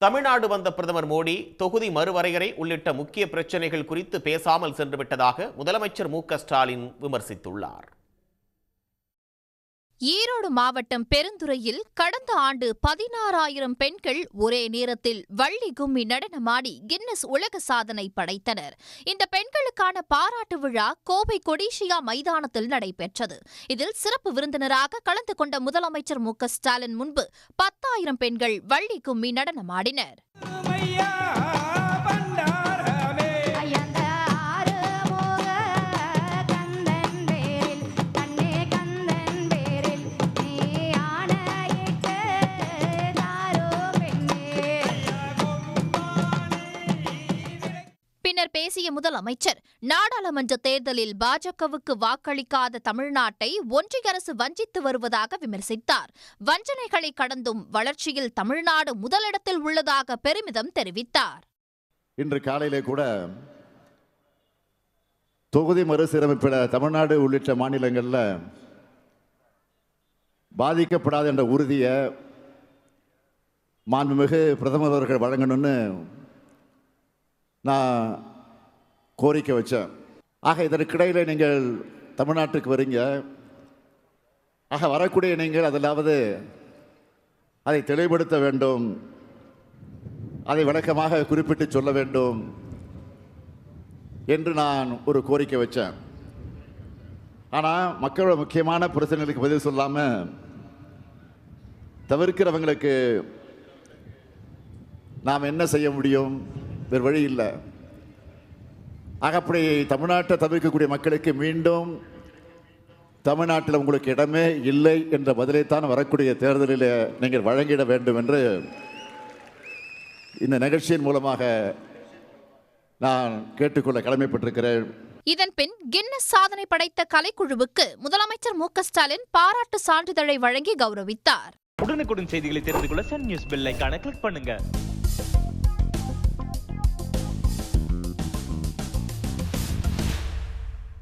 தமிழ்நாடு வந்த பிரதமர் மோடி தொகுதி மறுவரையறை உள்ளிட்ட முக்கிய பிரச்சனைகள் குறித்து பேசாமல் சென்றுவிட்டதாக முதலமைச்சர் மு.க.ஸ்டாலின் விமர்சித்துள்ளார். ஈரோடு மாவட்டம் பெருந்துறையில் கடந்த ஆண்டு 16,000 பெண்கள் ஒரே நேரத்தில் வள்ளி கும்மி நடனமாடி கின்னஸ் உலக சாதனை படைத்தனர். இந்த பெண்களுக்கான பாராட்டு விழா கோவை கொடிஷியா மைதானத்தில் நடைபெற்றது. இதில் சிறப்பு விருந்தினராக கலந்து கொண்ட முதலமைச்சர் மு.க.ஸ்டாலின் முன்பு 10,000 பெண்கள் வள்ளி கும்மி நடனமாடினர். பின்னர் பேசிய முதலமைச்சர், நாடாளுமன்ற தேர்தலில் பாஜகவுக்கு வாக்களிக்காத தமிழ்நாட்டை ஒன்றிய அரசு வஞ்சித்து வருவதாக விமர்சித்தார். வஞ்சனைகளை கடந்தும் வளர்ச்சியில் தமிழ்நாடு முதலிடத்தில் உள்ளதாக பெருமிதம் தெரிவித்தார். இன்று காலையிலே கூட தொகுதி மறுசீரமைப்பில் தமிழ்நாடு உள்ளிட்ட மாநிலங்களில் பாதிக்கப்படாது என்ற உறுதியை மாண்புமிகு பிரதமர் அவர்கள் வழங்கணும்னு நான் கோரிக்கை வச்சேன். ஆக இதற்கிடையில் நீங்கள் தமிழ்நாட்டுக்கு வரீங்க. ஆக வரக்கூடிய நீங்கள் அதிலாவது அதை தெளிவுபடுத்த வேண்டும், அதை விளக்கமாக குறிப்பிட்டு சொல்ல வேண்டும் என்று நான் ஒரு கோரிக்கை வச்சேன். ஆனால் மக்களோட முக்கியமான பிரச்சனைகளுக்கு பதில் சொல்லாமல் தவிர்க்கிறவங்களுக்கு நாம் என்ன செய்ய முடியும்? வேறு வழி இல்லை. ஆக அப்படி தமிழ்நாட்டை தவிர்க்கக்கூடிய மக்களுக்கு மீண்டும் தமிழ்நாட்டில் உங்களுக்கு இடமே இல்லை என்ற பதிலைத்தான் வரக்கூடிய தேர்தலில் நீங்கள் வழங்கிட வேண்டும் என்று இந்த நிகழ்ச்சியின் மூலமாக நான் கேட்டுக்கொள்ள கடமைப்பட்டிருக்கிறேன். இதன்பின் கின்னஸ் சாதனை படைத்த கலைக்குழுவுக்கு முதலமைச்சர் மு.க.ஸ்டாலின் பாராட்டு சான்றிதழை வழங்கி கௌரவித்தார். உடனுக்குடன் செய்திகளை தெரிந்து கொள்ள சன் நியூஸ் பெல் ஐகானை கிளிக் பண்ணுங்க.